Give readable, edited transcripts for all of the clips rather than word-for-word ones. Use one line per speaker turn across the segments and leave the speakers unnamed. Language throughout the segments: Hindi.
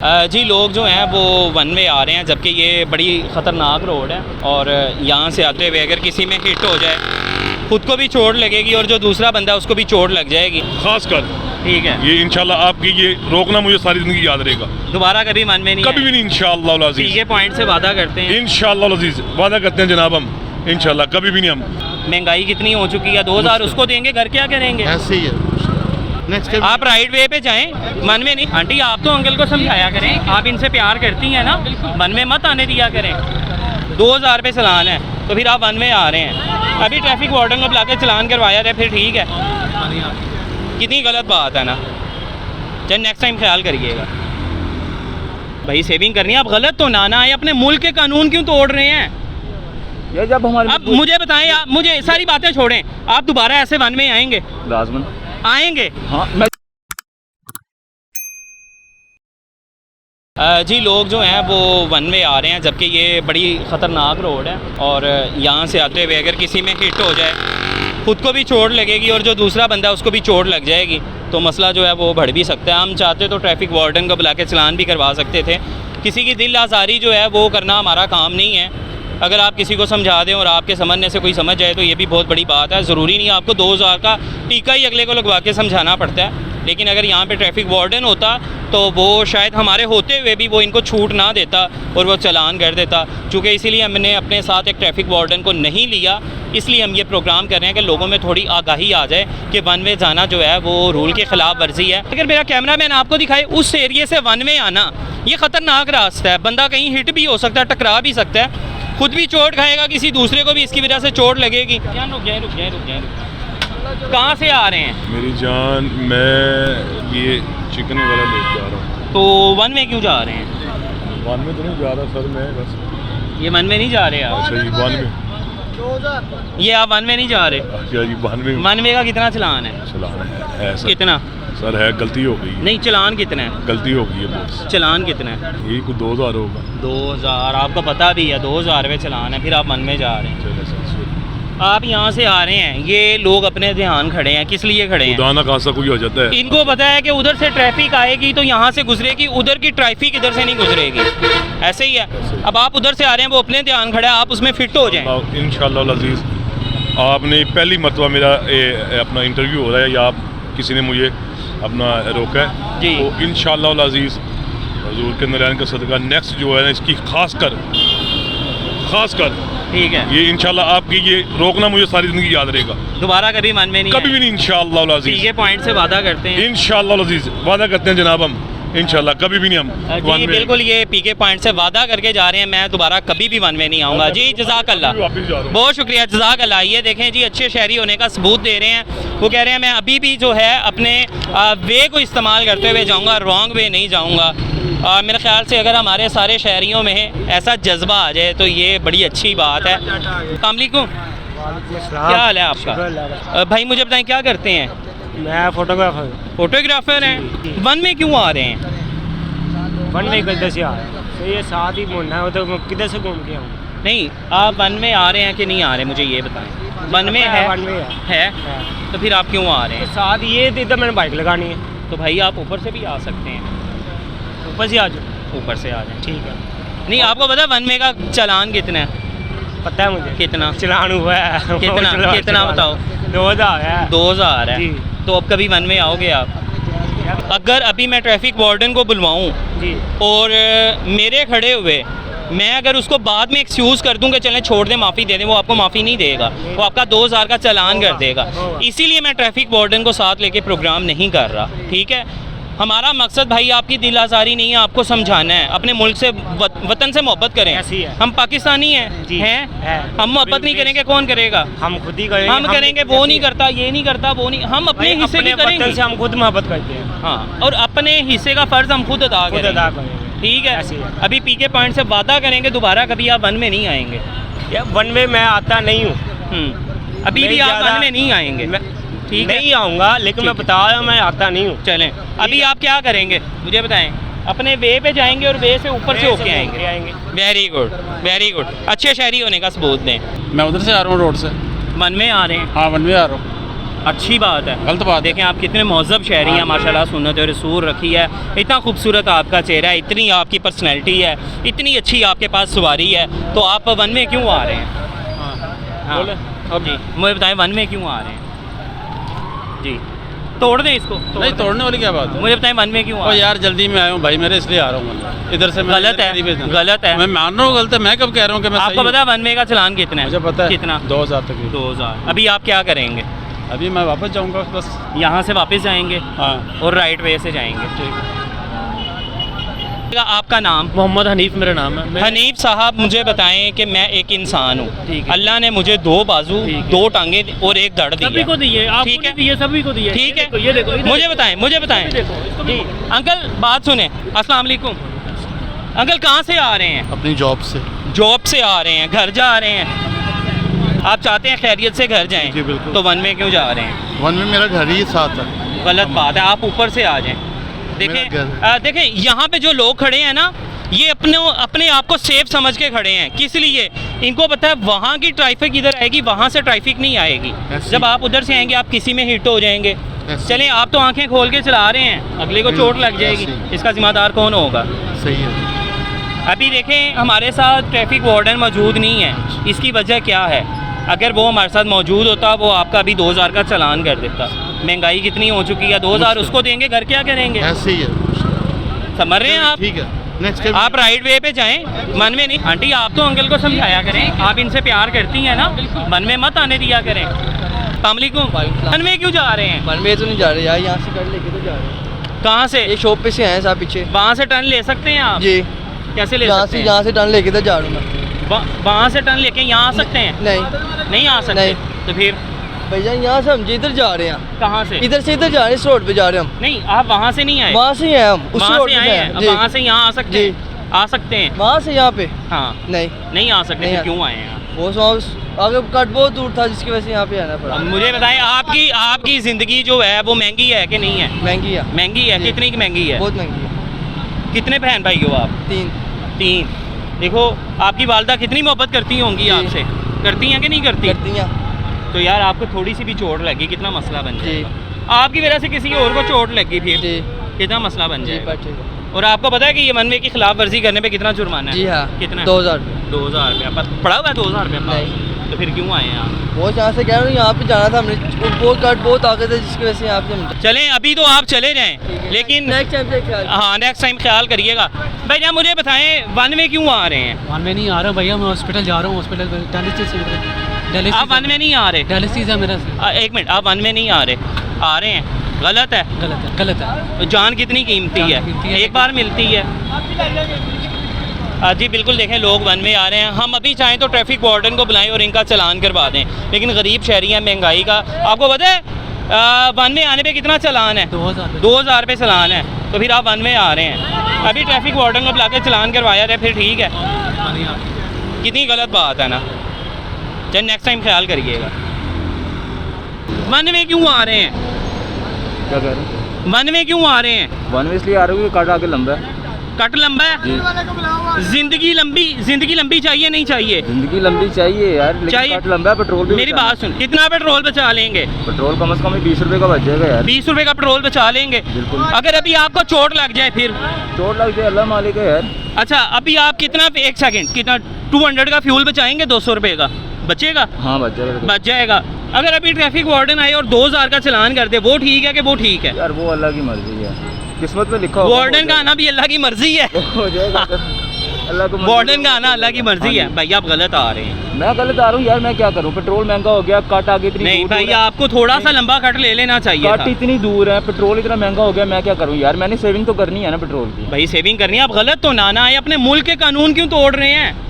जी लोग जो हैं वो वन वे आ रहे हैं, जबकि ये बड़ी ख़तरनाक रोड है और यहाँ से आते हुए अगर किसी में हिट हो जाए खुद को भी चोट लगेगी और जो दूसरा बंदा है उसको भी चोट लग जाएगी।
खास कर
ठीक है,
ये इंशाल्लाह आपकी ये रोकना मुझे सारी ज़िंदगी याद रहेगा।
दोबारा कभी मन में नहीं
कभी भी नहीं इंशाल्लाह अज़ीज़।
ये पॉइंट से वादा करते हैं
इंशाल्लाह अज़ीज़, वादा करते हैं जनाब हम इंशाल्लाह कभी भी नहीं हम।
महंगाई कितनी हो चुकी है, 2000 उसको देंगे, घर क्या करेंगे?
ऐसे ही है। नेक्स्ट
आप राइट वे पे जाएं, मन में नहीं। आंटी आप तो अंकल को समझाया करें, आप इनसे प्यार करती हैं ना, मन में मत आने दिया करें। 2000 पे चलान है तो फिर आप वन में आ रहे हैं। अभी ट्रैफिक वार्डन को बुला के चलान करवाया जाए फिर ठीक है। कितनी गलत बात है ना। चल नेक्स्ट टाइम ख्याल करिएगा भाई, सेविंग करनी है। आप गलत तो ना आए, अपने मुल्क के कानून क्यों तोड़ रहे हैं?
ये जब हमारे
अब मुझे बताएं, आप मुझे सारी बातें छोड़ें, आप दोबारा ऐसे वन में आएंगे?
लाजमन
आएंगे।
हाँ मैं
जी लोग जो हैं वो वन वे आ रहे हैं, जबकि ये बड़ी ख़तरनाक रोड है और यहाँ से आते हुए अगर किसी में हिट हो जाए खुद को भी चोट लगेगी और जो दूसरा बंदा है उसको भी चोट लग जाएगी, तो मसला जो है वो बढ़ भी सकता है। हम चाहते तो ट्रैफिक वार्डन को बुला के चलान भी करवा सकते थे। किसी की दिल आज़ारी जो है वो करना हमारा काम नहीं है। अगर आप किसी को समझा दें और आपके समझने से कोई समझ जाए तो ये भी बहुत बड़ी बात है। ज़रूरी नहीं आपको 2000 का टीका ही अगले को लगवा के समझाना पड़ता है। लेकिन अगर यहाँ पे ट्रैफिक वार्डन होता तो वो शायद हमारे होते हुए भी वो इनको छूट ना देता और वो चालान कर देता। चूँकि इसीलिए हमने अपने साथ एक ट्रैफिक वार्डन को नहीं लिया, इसलिए हम ये प्रोग्राम कर रहे हैं कि लोगों में थोड़ी आगाही आ जाए कि वन वे जाना जो है वो रूल के ख़िलाफ़ वर्जी है। अगर मेरा कैमरा मैन आपको दिखाए उस एरिए से वन वे आना, ये ख़तरनाक रास्ता है। बंदा कहीं हिट भी हो सकता है, टकरा भी सकता है, खुद भी चोट खाएगा, किसी दूसरे को भी इसकी वजह से चोट लगेगी। रुक जाए। कहाँ से आ रहे हैं?
मेरी जान, मैं ये चिकन वगैरह लेके आ रहा हूँ।
तो वन में क्यों जा रहे हैं?
वन में तो नहीं जा रहा सर, मैं बस।
ये वन में नहीं जा रहे आप?
अच्छा जी वन में,
ये आप वन में नहीं जा रहे?
अच्छा जी वन में
वन में का कितना चलान है?
चलान है सर।
कितना?
सर है, गलती हो गई है।
नहीं, चलान कितना है?
गलती हो गई है बस।
चलान कितना है?
ये कुछ 2000 होगा।
2000 आपको पता भी है, 2000 पे चलान है, फिर आप वन में जा रहे हैं।
चलो सर,
आप यहाँ से आ रहे हैं, ये लोग अपने ध्यान खड़े हैं, किस लिए खड़े हैं?
खुदा ना खासा कोई हो जाता है।
इनको पता है कि उधर से ट्रैफिक आएगी तो यहाँ से गुजरेगी, उधर की ट्रैफिक इधर से नहीं गुजरेगी। ऐसे ही है। अब आप उधर से आ रहे हैं, वो अपने ध्यान खड़ा है, आप उसमें फिट हो जाएं।
इंशाल्लाह अज़ीज़, आपने पहली मरतबा मेरा अपना इंटरव्यू हो रहा है या आप किसी ने मुझे अपना रोका है
जी।
तो इंशाल्लाह अज़ीज़ हुज़ूर के नारायण का सदका नेक्स्ट जो है ना इसकी खास कर
ठीक है,
ये इंशाल्लाह आपकी ये रोकना मुझे सारी ज़िंदगी याद रहेगा।
दोबारा कभी मन में नहीं
कभी भी नहीं इंशाल्लाह अज़ीज़।
ये पॉइंट से वादा करते हैं
इंशाल्लाह अज़ीज़, वादा करते हैं जनाब हम इंशाल्लाह कभी भी नहीं हम
जी बिल्कुल। ये पीके पॉइंट से वादा करके जा रहे हैं, मैं दोबारा कभी भी वन में नहीं आऊँगा। जी जज़ाकल्लाह,
वापस जा रहा हूँ।
बहुत शुक्रिया, जज़ाकल्लाह। ये देखें जी, अच्छे शहरी होने का सबूत दे रहे हैं। वो कह रहे हैं मैं अभी भी जो है अपने वे को इस्तेमाल करते हुए जाऊँगा, रॉन्ग वे नहीं जाऊँगा। मेरे ख्याल से अगर हमारे सारे शहरियों में ऐसा जज्बा आ जाए तो ये बड़ी अच्छी बात है। अस्सलाम वालेकुम, क्या हाल है आपका? भाई मुझे बताएं क्या करते हैं?
मैं
फोटोग्राफर हैं। वन में क्यों आ रहे हैं?
वन में किधर से आ रहा है? तो ये साथ ही मुड़ना है, तो मैं किधर से घूम के आऊँ?
नहीं, आप वन में आ रहे हैं कि नहीं आ रहे, मुझे ये बताएं। वन में है?
वन में है।
तो फिर आप क्यों आ रहे हैं?
साथ ये इधर मैंने बाइक लगानी है।
तो भाई आप ऊपर से भी आ सकते हैं।
ऊपर से आ जाओ।
ऊपर से आ जाएं।
ठीक है।
नहीं, आपको पता है वन में का चालान कितना है?
पता है मुझे।
कितना?
चलान हुआ है।
कितना बताओ?
2000 है।
2000 है।
जी।
तो अब कभी वन में आओगे आप? अगर अभी मैं ट्रैफिक वार्डन को बुलवाऊँ
जी
और मेरे खड़े हुए मैं अगर उसको बाद में एक्सक्यूज़ कर दूं कि चलें छोड़ दें, माफ़ी दे दें, वो आपको माफ़ी नहीं देगा, वो आपका 2000 का चालान कर देगा। इसीलिए मैं ट्रैफिक वार्डन को साथ लेके प्रोग्राम नहीं कर रहा। ठीक है, हमारा मकसद भाई आपकी दिल आज़ारी नहीं है, आपको समझाना है। अपने मुल्क से, वतन से मोहब्बत करें।
ऐसी है।
हम पाकिस्तानी हैं, हम मोहब्बत नहीं करेंगे कौन करेगा?
हम खुद ही करेंगे।
हम करेंगे, वो नहीं करता, ये नहीं करता, वो नहीं, हम अपने हिस्से की करेंगे।
से हम खुद मोहब्बत करते हैं।
हाँ, और अपने हिस्से का फ़र्ज़ हम खुद अदा करेंगे। ठीक है, अभी पीके पॉइंट से वादा करेंगे दोबारा कभी आप वन में नहीं आएंगे।
वन में मैं आता नहीं हूँ।
अभी भी आप वन में नहीं आएंगे? ठीक है,
नहीं आऊँगा, लेकिन मैं बता रहा हूँ मैं आता नहीं हूँ।
चलें, अभी आप क्या करेंगे मुझे बताएं? अपने वे पे जाएंगे और वे से ऊपर से होके आएंगे। Very good, very good. अच्छे शहरी होने का सबूत दें।
मैं उधर से आ रहा हूँ, रोड से।
वन में आ रहे हैं?
हाँ वन में आ रहा हूँ।
अच्छी बात है।
गलत बात है।
देखें आप कितने महज़ब शहरी हैं माशाल्लाह, सुन्नत रसूल रखी है, इतना खूबसूरत आपका चेहरा है, इतनी आपकी पर्सनैलिटी है, इतनी अच्छी आपके पास सवारी है, तो आप वन में क्यों आ रहे हैं? हाँ अब जी मुझे बताएं वन में क्यों आ रहे हैं? जी तोड़ दें इसको,
नहीं तोड़ने वाली क्या बात है?
मुझे बताएं वन में क्यों आ
ओ
रहे हैं?
यार जल्दी में आया हूँ भाई, मेरे इसलिए आ रहा हूँ इधर से।
गलत है, गलत है।
मैं मान रहा हूँ गलत है, मैं कब कह रहा हूँ कि मैं
आपको पता है वन वे का चलान कितना है?
मुझे पता है
कितना?
2000 तक।
2000। अभी आप क्या करेंगे?
अभी मैं वापस जाऊँगा बस।
यहाँ से वापस जाएंगे
हाँ
और राइट वे से जाएंगे।
ठीक है।
आपका नाम?
मोहम्मद हनीफ मेरा नाम है।
हनीफ साहब मुझे बताएं कि मैं एक इंसान हूँ,
ठीक है।
अल्लाह ने मुझे 2 बाजू, 2 टांगे और एक धड़
सभी को
दी
दिए,
है,
आपको
ठीक है?
नहीं दिए, सभी को दिए।
ठीक है,
ये देखो,
मुझे बताएं, मुझे बताएं
देखो, इसको भी
जी अंकल बात सुने। अस्सलाम वालेकुम अंकल, कहाँ से आ रहे हैं?
अपनी जॉब से।
जॉब से आ रहे हैं, घर जा रहे हैं? आप चाहते हैं खैरियत से घर जाएं?
जी, बिल्कुल।
तो वन में क्यों जा रहे हैं?
वन में मेरा घर ही साथ है।
गलत बात है, आप ऊपर से आ जाएं।
मेरा
देखें देखें यहाँ पे जो लोग खड़े हैं ना, ये अपने आप को सेफ समझ के खड़े हैं। किस लिए? इनको पता है वहाँ की ट्रैफिक इधर आएगी, वहाँ से ट्रैफिक नहीं आएगी।
ऐसी।
जब आप उधर से आएंगे आप किसी में हिट हो जाएंगे।
ऐसी।
चलें आप तो आंखें खोल के चला रहे हैं, अगले को चोट लग जाएगी,
ऐसी।
इसका जिम्मेदार कौन होगा?
सही है।
अभी देखें हमारे साथ ट्रैफिक वार्डन मौजूद नहीं है, इसकी वजह क्या है? अगर वो हमारे साथ मौजूद होता वो आपका अभी 2000 का चालान कर देता। महंगाई कितनी हो चुकी है, 2000 उसको देंगे, घर क्या करेंगे?
ऐसे ही है।
समझ रहे हैं आप?
ठीक है नेक्स्ट टाइम
आप राइट वे पे जाएं, मन में नहीं। आंटी आप तो अंकल को समझाया करें, आप इनसे प्यार करती हैं ना, मन में मत आने दिया करें। अस्सलामुअलैकुम, मन में क्यों जा रहे हैं?
वन वे तो नहीं जा रहे यार, यहाँ से कर लेके तो जा रहे हैं।
कहाँ से?
ये शॉप पे से आए हैं साहब पीछे।
वहाँ से टर्न ले सकते हैं आप?
जी
कैसे ले
यहाँ
सकते
से
हैं?
यहाँ से टर्न लेके तो जा रहा हूँ मैं।
वहाँ से टर्न लेके यहाँ आ सकते हैं?
नहीं
नहीं आ सकते।
नहीं।
तो फिर
भैया यहाँ से हम जी इधर जा रहे हैं,
कहाँ से?
इधर से इधर जा रहे हैं, इस रोड पे जा रहे हैं हम।
नहीं आप वहाँ से नहीं आए?
वहाँ से ही हैं हम, उस
वहाँ
रोड
से
पे
आए
हैं।
हैं,
जी।
वहाँ से यहाँ आ सकते
जी।
हैं? आ सकते हैं।
वहाँ से यहाँ पे
हाँ
नहीं
नहीं आ सकते।
नहीं
फिर
आ-
क्यों आए हैं आप?
वो आगे कट बहुत दूर था जिसकी वजह से यहाँ पे आना
अब
पड़ा।
मुझे बताएं आपकी ज़िंदगी जो है वो महंगी है कि नहीं है?
महंगी है,
महंगी है।
जी।
कितनी की महंगी है?
बहुत महंगी है।
कितने बहन भाई हो आप?
3।
3। देखो आपकी वालदा कितनी मोहब्बत करती होंगी
जी।
आपसे, करती हैं कि नहीं करती?
करती हैं।
तो यार आपको थोड़ी सी भी चोट लगी कितना मसला बन
जी
जाएगा। आपकी वजह से किसी और को चोट लगी फिर
जी
कितना मसला बन
जी
जाएगा।
ठीक है।
और आपको पता है कि ये वन वे की खिलाफ वर्जी करने पे कितना जुर्माना है?
जी हाँ
कितना?
2000।
2000 रुपया पड़ा हुआ है। 2000 रुपया पास।
नहीं।
तो फिर क्यों आए हैं आप?
वो यहाँ से कह रहा हूँ, यहाँ पे जाना था हमने, बहुत कट बहुत आगे थे जिसकी वजह से यहाँ पे हम।
चलें अभी तो आप चले जाएं, लेकिन
नेक्स्ट टाइम से ख्याल।
हाँ नेक्स्ट टाइम ख्याल करिएगा। भैया मुझे बताएं वन में क्यों आ रहे हैं?
वन में नहीं आ रहा भैया, मैं हॉस्पिटल जा रहा हूँ। हॉस्पिटल डायलिसिस
आप वन में नहीं आ रहे?
डायलिसिस है मेरा।
एक मिनट, आप वन में नहीं आ रहे, आ रहे हैं, गलत है।
गलत है, गलत है।
जान कितनी कीमती
जान
है,
कीमती है।
एक बार मिलती है। जी बिल्कुल, देखें लोग वन में आ रहे हैं। हम अभी चाहें तो ट्रैफिक वार्डन को बुलाएं और इनका चालान करवा दें, लेकिन गरीब शहरी हैं, महंगाई का आपको पता है वन में आने पे कितना चालान है? 2000 रुपये चालान है। तो फिर आप वन में आ रहे हैं, अभी ट्रैफिक वार्डन को बुला के चालान करवाया जाए फिर ठीक है। कितनी गलत बात है ना। चल नेक्स्ट टाइम ख्याल करिएगा। वन में क्यों आ रहे हैं?
क्या कह रहे हैं?
वन में क्यों आ रहे हैं?
वन में इसलिए आ रहे हो कि कट आगे लंबा है।
कट लंबा है? जिंदगी लंबी चाहिए नहीं चाहिए?
जिंदगी लंबी चाहिए यार, लेकिन
चाहिए।
कट लंबा है। पेट्रोल भी
मेरी
बचाना
बात सुन, कितना पेट्रोल बचा लेंगे?
है। पेट्रोल कम से कम 20 रुपए का बच जाएगा यार।
20 रुपए का पेट्रोल बचा लेंगे।
बिल्कुल।
अगर अभी आपको चोट लग जाए फिर?
चोट लग जाए अल्लाह मालिक है यार।
अच्छा अभी आप कितना, एक सेकंड, कितना 200 का फ्यूल बचाएंगे? 200 रुपए का बचेगा?
हाँ बच जाएगा।
बच जाएगा। अगर अभी ट्रैफिक वार्डन आए और 2000 का चालान कर दे, वो ठीक है कि वो ठीक है?
यार वो अल्लाह की मर्जी है, किस्मत में लिखा होगा।
वार्डन का आना भी अल्लाह की मर्जी है।
हो जाएगा। अल्लाह को मर्जी
वार्डन का
है।
आना अल्लाह की मर्जी है।
हाँ जी।
भाई आप गलत आ रहे हैं।
मैं गलत आ रहा हूँ यार, मैं क्या करूँ? पेट्रोल महंगा हो गया, कट आगे इतनी
नहीं
दूर
भाई
दूर है।
आपको थोड़ा सा लंबा कट ले लेना चाहिए
कट
था।
इतनी दूर है, पेट्रोल इतना महंगा हो गया, मैं क्या करूँ यार? मैंने सेविंग तो करनी है ना पेट्रोल की।
भाई सेविंग करनी है, आप गलत तो ना आए, अपने मुल्क के कानून क्यों तोड़ रहे हैं?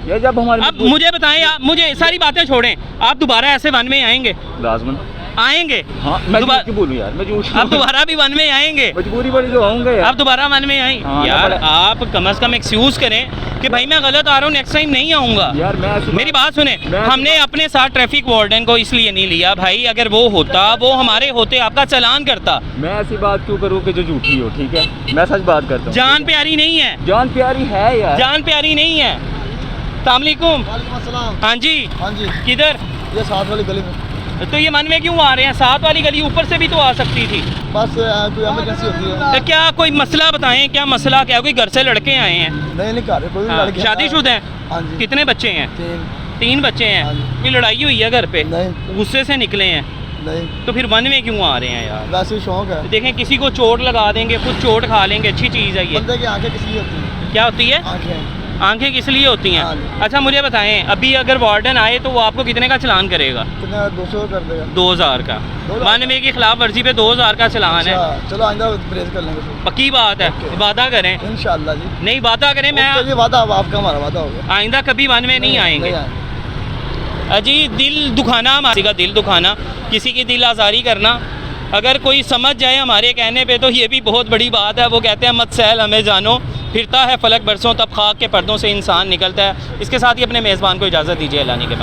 यार जब हमारे
अब मुझे बताएं, आप मुझे सारी बातें छोड़ें, आप दोबारा ऐसे वन में आएंगे?
लाजमन
आएंगे?
हाँ, मैं
दोबारा-
झूठ क्यों बोलूँ यार? मैं झूठ
आप दोबारा भी वन में आएंगे?
मजबूरी बड़ी तो आऊँगा यार।
आप दोबारा वन में आए?
हाँ,
यार
ना
आप कम से कम एक्सक्यूज करें कि भाई मैं गलत आ रहा हूँ, नेक्स्ट टाइम नहीं आऊँगा।
यार मैं
मेरी बात सुने,
मैं-
हमने अपने साथ ट्रैफिक वार्डन को इसलिए नहीं लिया भाई, अगर वो होता, वो हमारे होते आपका चालान करता।
मैं ऐसी बात क्यों करूँ कि जो झूठी हो? ठीक है, मैं सच बात करता हूँ।
जान प्यारी नहीं है?
जान प्यारी है यार।
जान प्यारी नहीं है। अस्सलामुअलैकुम।
वालेकुम अस्सलाम।
हाँ जी,
हाँ जी,
किधर?
ये साथ वाली गली में।
तो ये वन वे क्यों आ रहे हैं? साथ वाली गली ऊपर से भी तो आ सकती थी।
बस कोई एमरजेंसी होती है।
तो क्या कोई मसला बताएं, क्या मसला क्या? कोई घर से लड़के आए हैं?
नहीं घर कोई
हाँ,
लड़के
शादीशुदा हैं?
हाँ जी।
कितने बच्चे हैं?
3
बच्चे हैं।
हाँ जी।
कोई लड़ाई हुई है घर पे?
नहीं
गुस्से से निकले हैं?
नहीं,
तो फिर वन वे क्यों आ रहे हैं यार?
वैसे ही शौक है।
देखें किसी को चोट लगा देंगे, खुद चोट खा लेंगे, अच्छी चीज़ है ये।
बंदे की आंखें किस लिए होती हैं?
क्या होती है?
आंखें।
आंखें किस लिए होती हैं?
हाँ जी।
अच्छा मुझे बताएं, अभी अगर वार्डन आए तो वो आपको कितने का चालान करेगा?
कितना 200 कर देगा?
2000 का।
2000
वन वे की खिलाफ वर्जी पे 2000 का चालान है।
अच्छा, चलो आइंदा परहेज कर लेंगे फिर।
पक्की बात है,
ओके।
वादा करें।
इंशाल्लाह जी।
नहीं वादा करें, मैं
ओके जी, वादा आपका हमारा वादा हो गया।
आइंदा कभी वन में नहीं आएंगे। अजी दिल दुखाना, हमारे का दिल दुखाना, किसी की दिल आज़ारी करना, अगर कोई समझ जाए हमारे कहने पे तो ये भी बहुत बड़ी बात है। वो कहते हैं मत सहल हमें जानो, फिरता है फलक बरसों तब खाक के पर्दों से इंसान निकलता है। इसके साथ ही अपने मेज़बान को इजाज़त दीजिए। लाने के बाद